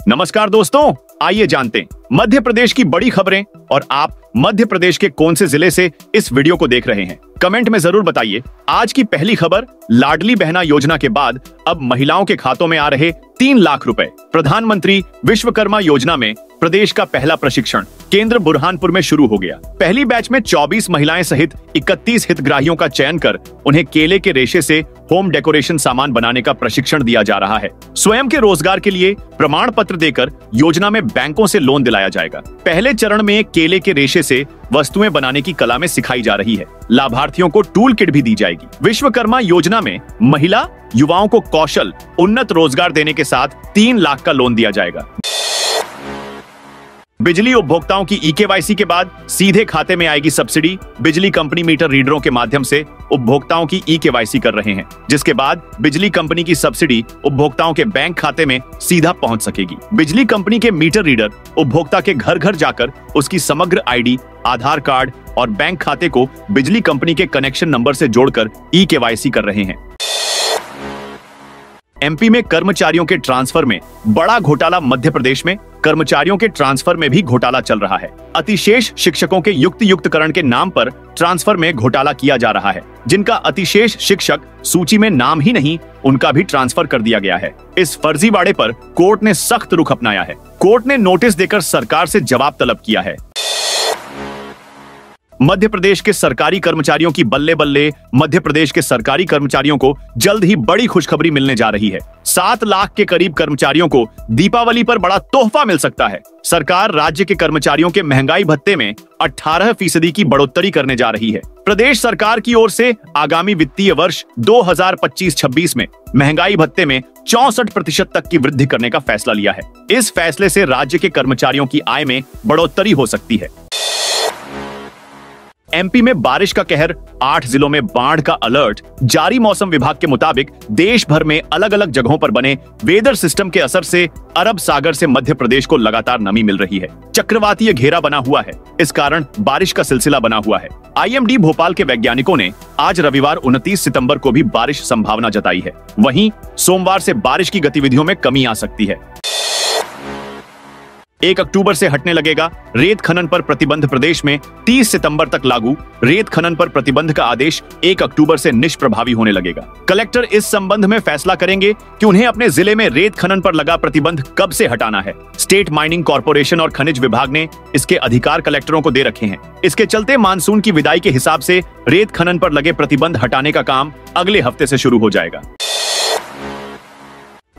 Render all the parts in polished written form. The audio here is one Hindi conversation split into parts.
नमस्कार दोस्तों, आइए जानते हैं मध्य प्रदेश की बड़ी खबरें और आप मध्य प्रदेश के कौन से जिले से इस वीडियो को देख रहे हैं। कमेंट में जरूर बताइए। आज की पहली खबर, लाडली बहना योजना के बाद अब महिलाओं के खातों में आ रहे 3 लाख रुपए। प्रधानमंत्री विश्वकर्मा योजना में प्रदेश का पहला प्रशिक्षण केंद्र बुरहानपुर में शुरू हो गया। पहली बैच में 24 महिलाएं सहित 31 हितग्राहियों का चयन कर उन्हें केले के रेशे से होम डेकोरेशन सामान बनाने का प्रशिक्षण दिया जा रहा है। स्वयं के रोजगार के लिए प्रमाण पत्र देकर योजना में बैंकों से लोन दिलाया जाएगा। पहले चरण में केले के रेशे से वस्तुएं बनाने की कला में सिखाई जा रही है। लाभार्थियों को टूल किट भी दी जाएगी। विश्वकर्मा योजना में महिला युवाओं को कौशल उन्नत रोजगार देने के साथ 3 लाख का लोन दिया जाएगा। बिजली उपभोक्ताओं की ई-केवाईसी के बाद सीधे खाते में आएगी सब्सिडी। बिजली कंपनी मीटर रीडरों के माध्यम से उपभोक्ताओं की ई-केवाईसी कर रहे हैं, जिसके बाद बिजली कंपनी की सब्सिडी उपभोक्ताओं के बैंक खाते में सीधा पहुंच सकेगी। बिजली कंपनी के मीटर रीडर उपभोक्ता के घर घर जाकर उसकी समग्र आईडी, आधार कार्ड और बैंक खाते को बिजली कंपनी के कनेक्शन नंबर से जोड़कर ई-केवाईसी कर रहे हैं। एमपी में कर्मचारियों के ट्रांसफर में बड़ा घोटाला। मध्य प्रदेश में कर्मचारियों के ट्रांसफर में भी घोटाला चल रहा है। अतिशेष शिक्षकों के युक्तियुक्तकरण के नाम पर ट्रांसफर में घोटाला किया जा रहा है। जिनका अतिशेष शिक्षक सूची में नाम ही नहीं, उनका भी ट्रांसफर कर दिया गया है। इस फर्जीवाड़े पर कोर्ट ने सख्त रुख अपनाया है। कोर्ट ने नोटिस देकर सरकार से जवाब तलब किया है। मध्य प्रदेश के सरकारी कर्मचारियों की बल्ले बल्ले। मध्य प्रदेश के सरकारी कर्मचारियों को जल्द ही बड़ी खुशखबरी मिलने जा रही है। 7 लाख के करीब कर्मचारियों को दीपावली पर बड़ा तोहफा मिल सकता है। सरकार राज्य के कर्मचारियों के महंगाई भत्ते में 18% की बढ़ोतरी करने जा रही है। प्रदेश सरकार की ओर से आगामी वित्तीय वर्ष 2025-26 में महंगाई भत्ते में 64% तक की वृद्धि करने का फैसला लिया है। इस फैसले से राज्य के कर्मचारियों की आय में बढ़ोतरी हो सकती है। एमपी में बारिश का कहर, 8 जिलों में बाढ़ का अलर्ट जारी। मौसम विभाग के मुताबिक देश भर में अलग अलग जगहों पर बने वेदर सिस्टम के असर से अरब सागर से मध्य प्रदेश को लगातार नमी मिल रही है। चक्रवातीय घेरा बना हुआ है, इस कारण बारिश का सिलसिला बना हुआ है। आईएमडी भोपाल के वैज्ञानिकों ने आज रविवार 29 सितंबर को भी बारिश संभावना जताई है। वहीं सोमवार से बारिश की गतिविधियों में कमी आ सकती है। 1 अक्टूबर से हटने लगेगा रेत खनन पर प्रतिबंध। प्रदेश में 30 सितंबर तक लागू रेत खनन पर प्रतिबंध का आदेश 1 अक्टूबर से निष्प्रभावी होने लगेगा। कलेक्टर इस संबंध में फैसला करेंगे कि उन्हें अपने जिले में रेत खनन पर लगा प्रतिबंध कब से हटाना है। स्टेट माइनिंग कॉर्पोरेशन और खनिज विभाग ने इसके अधिकार कलेक्टरों को दे रखे हैं। इसके चलते मानसून की विदाई के हिसाब से रेत खनन पर लगे प्रतिबंध हटाने का काम अगले हफ्ते से शुरू हो जाएगा।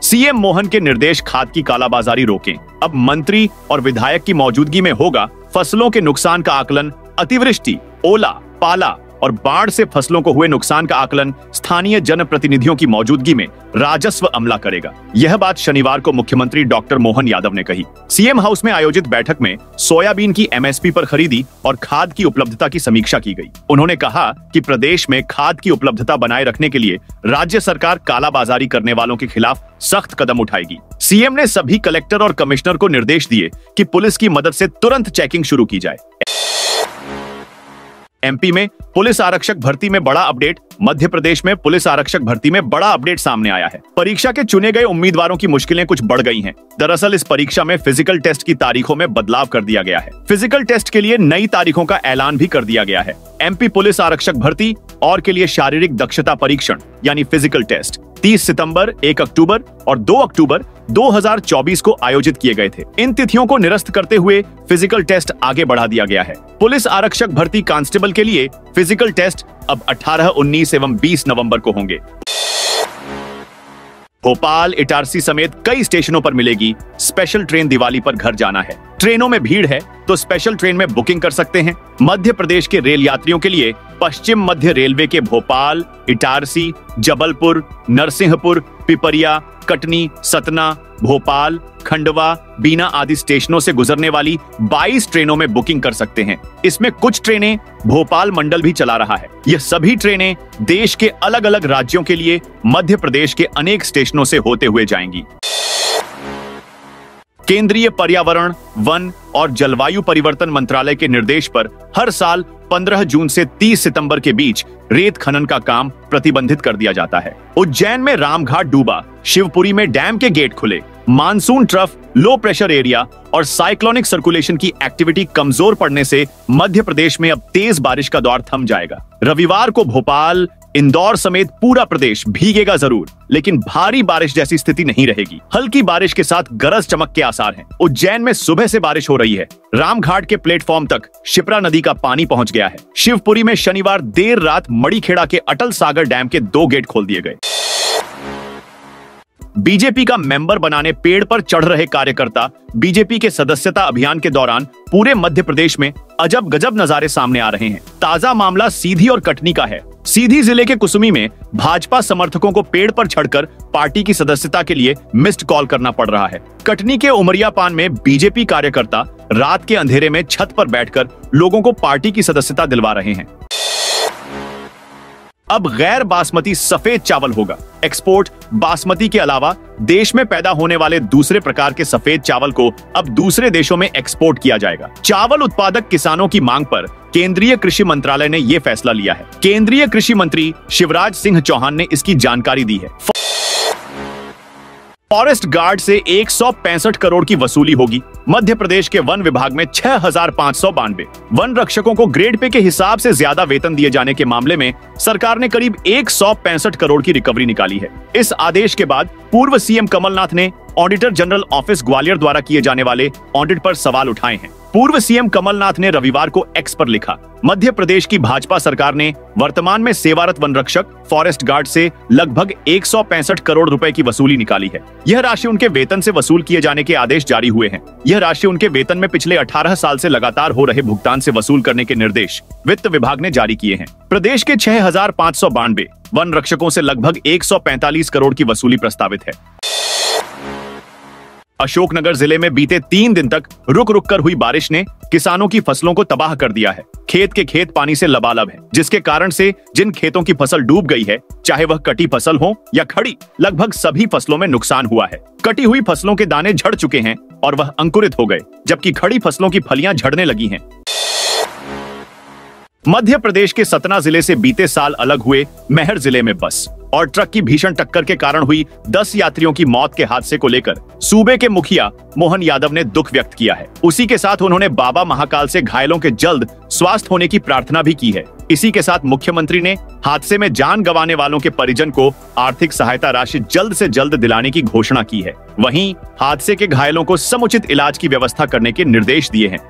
सीएम मोहन के निर्देश, खाद की कालाबाजारी रोकें। अब मंत्री और विधायक की मौजूदगी में होगा फसलों के नुकसान का आकलन। अतिवृष्टि, ओला, पाला और बाढ़ से फसलों को हुए नुकसान का आकलन स्थानीय जनप्रतिनिधियों की मौजूदगी में राजस्व अमला करेगा। यह बात शनिवार को मुख्यमंत्री डॉक्टर मोहन यादव ने कही। सीएम हाउस में आयोजित बैठक में सोयाबीन की एमएसपी पर खरीदी और खाद की उपलब्धता की समीक्षा की गई। उन्होंने कहा कि प्रदेश में खाद की उपलब्धता बनाए रखने के लिए राज्य सरकार कालाबाजारी करने वालों के खिलाफ सख्त कदम उठाएगी। सीएम ने सभी कलेक्टर और कमिश्नर को निर्देश दिए कि पुलिस की मदद से तुरंत चेकिंग शुरू की जाए। एमपी में पुलिस आरक्षक भर्ती में बड़ा अपडेट। मध्य प्रदेश में पुलिस आरक्षक भर्ती में बड़ा अपडेट सामने आया है। परीक्षा के चुने गए उम्मीदवारों की मुश्किलें कुछ बढ़ गई हैं। दरअसल इस परीक्षा में फिजिकल टेस्ट की तारीखों में बदलाव कर दिया गया है। फिजिकल टेस्ट के लिए नई तारीखों का ऐलान भी कर दिया गया है। एमपी पुलिस आरक्षक भर्ती और के लिए शारीरिक दक्षता परीक्षण यानी फिजिकल टेस्ट 30 सितंबर, 1 अक्टूबर और 2 अक्टूबर 2024 को आयोजित किए गए थे। इन तिथियों को निरस्त करते हुए फिजिकल टेस्ट आगे बढ़ा दिया गया है। पुलिस आरक्षक भर्ती कांस्टेबल के लिए फिजिकल टेस्ट अब 18, 19 एवं 20 नवंबर को होंगे। भोपाल, इटारसी समेत कई स्टेशनों पर मिलेगी स्पेशल ट्रेन। दिवाली पर घर जाना है, ट्रेनों में भीड़ है तो स्पेशल ट्रेन में बुकिंग कर सकते हैं। मध्य प्रदेश के रेल यात्रियों के लिए पश्चिम मध्य रेलवे के भोपाल, इटारसी, जबलपुर, नरसिंहपुर, पिपरिया, कटनी, सतना, भोपाल, खंडवा, बीना आदि स्टेशनों से गुजरने वाली 22 ट्रेनों में बुकिंग कर सकते हैं। इसमें कुछ ट्रेनें भोपाल मंडल भी चला रहा है। यह सभी ट्रेनें देश के अलग अलग राज्यों के लिए मध्य प्रदेश के अनेक स्टेशनों से होते हुए जाएंगी। केंद्रीय पर्यावरण, वन और जलवायु परिवर्तन मंत्रालय के निर्देश पर हर साल 15 जून से 30 सितंबर के बीच रेत खनन का काम प्रतिबंधित कर दिया जाता है। उज्जैन में रामघाट डूबा, शिवपुरी में डैम के गेट खुले, monsoon trough, low pressure area और साइक्लोनिक सर्कुलेशन की एक्टिविटी कमजोर पड़ने से मध्य प्रदेश में अब तेज बारिश का दौर थम जाएगा। रविवार को भोपाल, इंदौर समेत पूरा प्रदेश भीगेगा जरूर, लेकिन भारी बारिश जैसी स्थिति नहीं रहेगी। हल्की बारिश के साथ गरज चमक के आसार हैं। उज्जैन में सुबह से बारिश हो रही है। रामघाट के प्लेटफॉर्म तक शिप्रा नदी का पानी पहुंच गया है। शिवपुरी में शनिवार देर रात मड़ीखेड़ा के अटल सागर डैम के 2 गेट खोल दिए गए। बीजेपी का मेंबर बनाने पेड़ पर चढ़ रहे कार्यकर्ता बीजेपी के सदस्यता अभियान के दौरान पूरे मध्य प्रदेश में अजब गजब नजारे सामने आ रहे हैं। ताजा मामला सीधी और कटनी का है। सीधी जिले के कुसुमी में भाजपा समर्थकों को पेड़ पर चढ़कर पार्टी की सदस्यता के लिए मिस्ड कॉल करना पड़ रहा है। कटनी के उमरियापान में बीजेपी कार्यकर्ता रात के अंधेरे में छत पर बैठकर लोगों को पार्टी की सदस्यता दिलवा रहे हैं। अब गैर बासमती सफेद चावल होगा। एक्सपोर्ट बासमती के अलावा देश में पैदा होने वाले दूसरे प्रकार के सफेद चावल को अब दूसरे देशों में एक्सपोर्ट किया जाएगा। चावल उत्पादक किसानों की मांग पर केंद्रीय कृषि मंत्रालय ने यह फैसला लिया है। केंद्रीय कृषि मंत्री शिवराज सिंह चौहान ने इसकी जानकारी दी है। फॉरेस्ट गार्ड से 165 करोड़ की वसूली होगी। मध्य प्रदेश के वन विभाग में 6592 वन रक्षकों को ग्रेड पे के हिसाब से ज्यादा वेतन दिए जाने के मामले में सरकार ने करीब 165 करोड़ की रिकवरी निकाली है। इस आदेश के बाद पूर्व सीएम कमलनाथ ने ऑडिटर जनरल ऑफिस ग्वालियर द्वारा किए जाने वाले ऑडिट पर सवाल उठाए हैं। पूर्व सीएम कमलनाथ ने रविवार को एक्स पर लिखा, मध्य प्रदेश की भाजपा सरकार ने वर्तमान में सेवारत वन रक्षक फॉरेस्ट गार्ड से लगभग 165 करोड़ रुपए की वसूली निकाली है। यह राशि उनके वेतन से वसूल किए जाने के आदेश जारी हुए हैं। यह राशि उनके वेतन में पिछले 18 साल से लगातार हो रहे भुगतान से वसूल करने के निर्देश वित्त विभाग ने जारी किए हैं। प्रदेश के 6592 वन रक्षकों से लगभग 145 करोड़ की वसूली प्रस्तावित है। अशोकनगर जिले में बीते 3 दिन तक रुक रुक कर हुई बारिश ने किसानों की फसलों को तबाह कर दिया है। खेत के खेत पानी से लबालब है, जिसके कारण से जिन खेतों की फसल डूब गई है, चाहे वह कटी फसल हो या खड़ी, लगभग सभी फसलों में नुकसान हुआ है। कटी हुई फसलों के दाने झड़ चुके हैं और वह अंकुरित हो गए, जबकि खड़ी फसलों की फलियां झड़ने लगी हैं। मध्य प्रदेश के सतना जिले से बीते साल अलग हुए मेहर जिले में बस और ट्रक की भीषण टक्कर के कारण हुई 10 यात्रियों की मौत के हादसे को लेकर सूबे के मुखिया मोहन यादव ने दुख व्यक्त किया है। उसी के साथ उन्होंने बाबा महाकाल से घायलों के जल्द स्वास्थ्य होने की प्रार्थना भी की है। इसी के साथ मुख्यमंत्री ने हादसे में जान गंवाने वालों के परिजन को आर्थिक सहायता राशि जल्द से जल्द दिलाने की घोषणा की है। वहीं हादसे के घायलों को समुचित इलाज की व्यवस्था करने के निर्देश दिए हैं।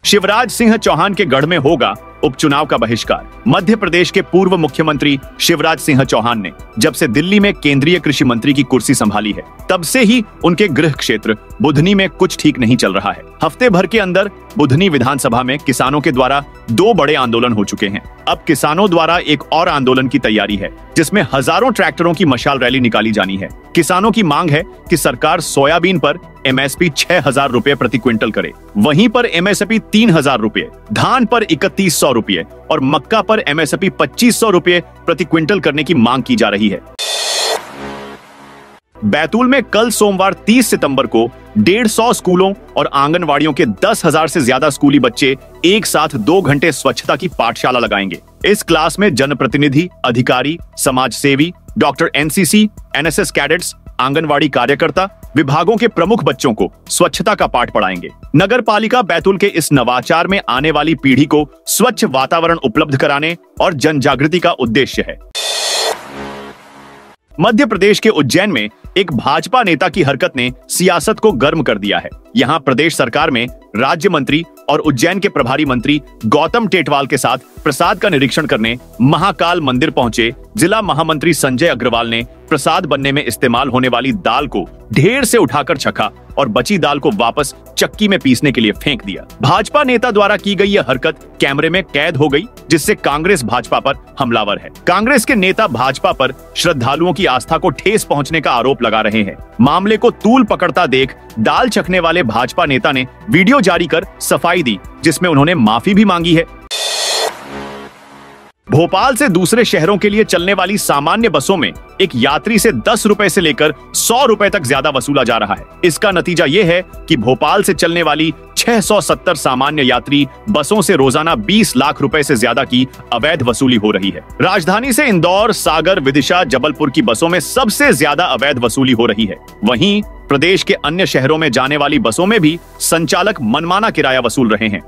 शिवराज सिंह चौहान के गढ़ में होगा उपचुनाव का बहिष्कार। मध्य प्रदेश के पूर्व मुख्यमंत्री शिवराज सिंह चौहान ने जब से दिल्ली में केंद्रीय कृषि मंत्री की कुर्सी संभाली है, तब से ही उनके गृह क्षेत्र बुधनी में कुछ ठीक नहीं चल रहा है। हफ्ते भर के अंदर बुधनी विधानसभा में किसानों के द्वारा 2 बड़े आंदोलन हो चुके हैं। अब किसानों द्वारा एक और आंदोलन की तैयारी है, जिसमें हजारों ट्रैक्टरों की मशाल रैली निकाली जानी है। किसानों की मांग है कि सरकार सोयाबीन पर एमएसपी 6000 रुपए प्रति क्विंटल करे, वहीं पर एमएसपी 3000 रुपए, धान पर 3100 रुपए और मक्का पर एमएसपी 2500 रुपए प्रति क्विंटल करने की मांग की जा रही है। बैतूल में कल सोमवार 30 सितंबर को 150 स्कूलों और आंगनवाड़ियों के 10,000 से ज्यादा स्कूली बच्चे एक साथ 2 घंटे स्वच्छता की पाठशाला लगाएंगे। इस क्लास में जनप्रतिनिधि, अधिकारी, समाज सेवी, doctor NCC, NSS cadets, anganwadi कार्यकर्ता, विभागों के प्रमुख बच्चों को स्वच्छता का पाठ पढ़ाएंगे। नगर पालिका बैतूल के इस नवाचार में आने वाली पीढ़ी को स्वच्छ वातावरण उपलब्ध कराने और जन जागृति का उद्देश्य है। मध्य प्रदेश के उज्जैन में एक भाजपा नेता की हरकत ने सियासत को गर्म कर दिया है। यहां प्रदेश सरकार में राज्य मंत्री और उज्जैन के प्रभारी मंत्री गौतम टेटवाल के साथ प्रसाद का निरीक्षण करने महाकाल मंदिर पहुंचे जिला महामंत्री संजय अग्रवाल ने प्रसाद बनने में इस्तेमाल होने वाली दाल को ढेर से उठाकर चखा और बची दाल को वापस चक्की में पीसने के लिए फेंक दिया। भाजपा नेता द्वारा की गई यह हरकत कैमरे में कैद हो गई, जिससे कांग्रेस भाजपा पर हमलावर है। कांग्रेस के नेता भाजपा पर श्रद्धालुओं की आस्था को ठेस पहुंचने का आरोप लगा रहे हैं। मामले को तूल पकड़ता देख दाल चखने वाले भाजपा नेता ने वीडियो जारी कर सफाई दी, जिसमें उन्होंने माफी भी मांगी है। भोपाल से दूसरे शहरों के लिए चलने वाली सामान्य बसों में एक यात्री से 10 रुपए से लेकर 100 रुपए तक ज्यादा वसूला जा रहा है। इसका नतीजा यह है कि भोपाल से चलने वाली 6 670 सामान्य यात्री बसों से रोजाना 20 लाख रुपए से ज्यादा की अवैध वसूली हो रही है। राजधानी से इंदौर, सागर, विदिशा, जबलपुर की बसों में सबसे ज्यादा अवैध वसूली हो रही है। वहीं प्रदेश के अन्य शहरों में जाने वाली बसों में भी संचालक मनमाना किराया वसूल रहे हैं।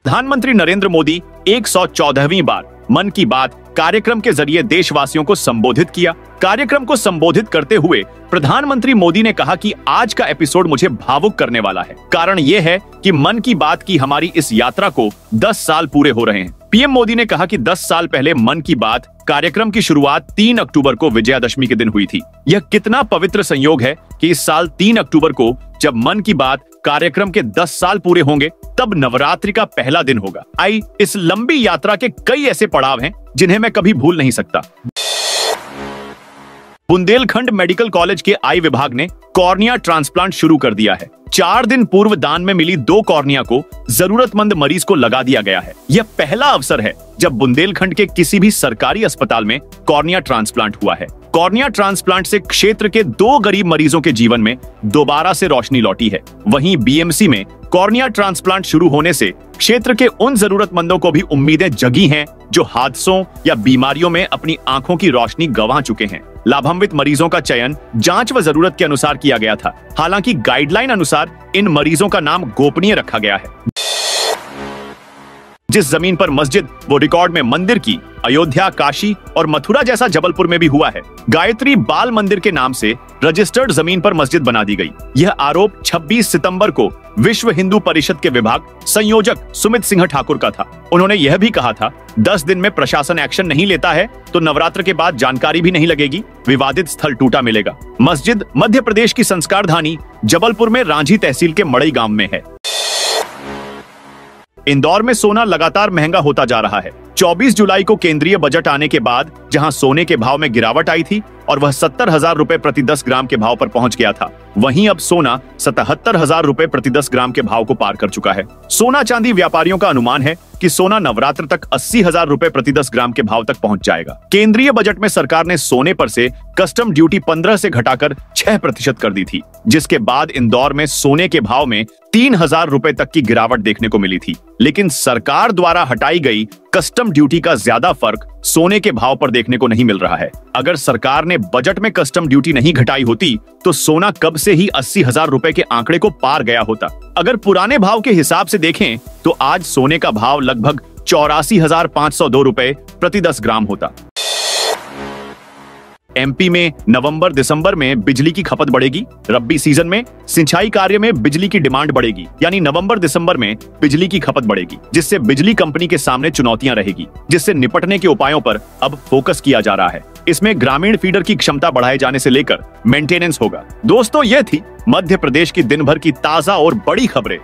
प्रधानमंत्री नरेंद्र मोदी 114वीं बार मन की बात कार्यक्रम के जरिए देशवासियों को संबोधित किया। कार्यक्रम को संबोधित करते हुए प्रधानमंत्री मोदी ने कहा कि आज का एपिसोड मुझे भावुक करने वाला है। कारण यह है कि मन की बात की हमारी इस यात्रा को 10 साल पूरे हो रहे हैं। पीएम मोदी ने कहा कि 10 साल पहले मन की बात कार्यक्रम की शुरुआत 3 अक्टूबर को विजयादशमी के दिन हुई थी। यह कितना पवित्र संयोग है कि इस साल 3 अक्टूबर को जब मन की बात कार्यक्रम के 10 साल पूरे होंगे तब नवरात्रि का पहला दिन होगा। इस लंबी यात्रा के कई ऐसे पड़ाव हैं जिन्हें मैं कभी भूल नहीं सकता। बुंदेलखंड मेडिकल कॉलेज के आई विभाग ने कॉर्निया ट्रांसप्लांट शुरू कर दिया है। 4 दिन पूर्व दान में मिली 2 कॉर्निया को जरूरतमंद मरीज को लगा दिया गया है। यह पहला अवसर है जब बुंदेलखंड के किसी भी सरकारी अस्पताल में कॉर्निया ट्रांसप्लांट हुआ है। कॉर्निया ट्रांसप्लांट से क्षेत्र के 2 गरीब मरीजों के जीवन में दोबारा से रोशनी लौटी है। वहीं बीएमसी में कॉर्निया ट्रांसप्लांट शुरू होने से क्षेत्र के उन जरूरतमंदों को भी उम्मीदें जगी हैं जो हादसों या बीमारियों में अपनी आंखों की रोशनी गंवा चुके हैं। लाभान्वित मरीजों का चयन जांच व जरूरत के अनुसार किया गया था। हालांकि गाइडलाइन अनुसार इन मरीजों का नाम गोपनीय रखा गया है। जिस जमीन पर मस्जिद वो रिकॉर्ड में मंदिर की, अयोध्या, काशी और मथुरा जैसा जबलपुर में भी हुआ है। गायत्री बाल मंदिर के नाम से रजिस्टर्ड जमीन पर मस्जिद बना दी गई। यह आरोप 26 सितंबर को विश्व हिंदू परिषद के विभाग संयोजक सुमित सिंह ठाकुर का था। उन्होंने यह भी कहा था 10 दिन में प्रशासन एक्शन नहीं लेता है तो नवरात्र के बाद जानकारी भी नहीं लगेगी, विवादित स्थल टूटा मिलेगा। मस्जिद मध्य प्रदेश की संस्कार धानी जबलपुर में रांझी तहसील के मड़ई गांव में है। इंदौर में सोना लगातार महंगा होता जा रहा है। 24 जुलाई को केंद्रीय बजट आने के बाद जहां सोने के भाव में गिरावट आई थी और वह 70,000 रुपए प्रति 10 ग्राम के भाव पर पहुंच गया था, वहीं अब सोना 77,000 रुपए प्रति 10 ग्राम के भाव को पार कर चुका है। सोना चांदी व्यापारियों का अनुमान है कि सोना नवरात्र तक 80,000 रुपए प्रति 10 ग्राम के भाव तक पहुंच जाएगा। केंद्रीय बजट में सरकार ने सोने पर से कस्टम ड्यूटी 15 से घटाकर 6% कर दी थी, जिसके बाद इंदौर में सोने के भाव में 3,000 रुपए तक की गिरावट देखने को मिली थी। लेकिन सरकार द्वारा हटाई गई कस्टम ड्यूटी का ज्यादा फर्क सोने के भाव पर देखने को नहीं मिल रहा है। अगर सरकार ने बजट में कस्टम ड्यूटी नहीं घटाई होती तो सोना कब से ही 80,000 रुपए के आंकड़े को पार गया होता। अगर पुराने भाव के हिसाब से देखें तो आज सोने का भाव लगभग 84,502 रुपए प्रति 10 ग्राम होता। एमपी में नवंबर दिसंबर में बिजली की खपत बढ़ेगी। रब्बी सीजन में सिंचाई कार्य में बिजली की डिमांड बढ़ेगी, यानी नवंबर दिसंबर में बिजली की खपत बढ़ेगी, जिससे बिजली कंपनी के सामने चुनौतियां रहेगी, जिससे निपटने के उपायों पर अब फोकस किया जा रहा है। इसमें ग्रामीण फीडर की क्षमता बढ़ाए जाने से लेकर मेंटेनेंस होगा। दोस्तों, यह थी मध्य प्रदेश की दिन भर की ताजा और बड़ी खबरें।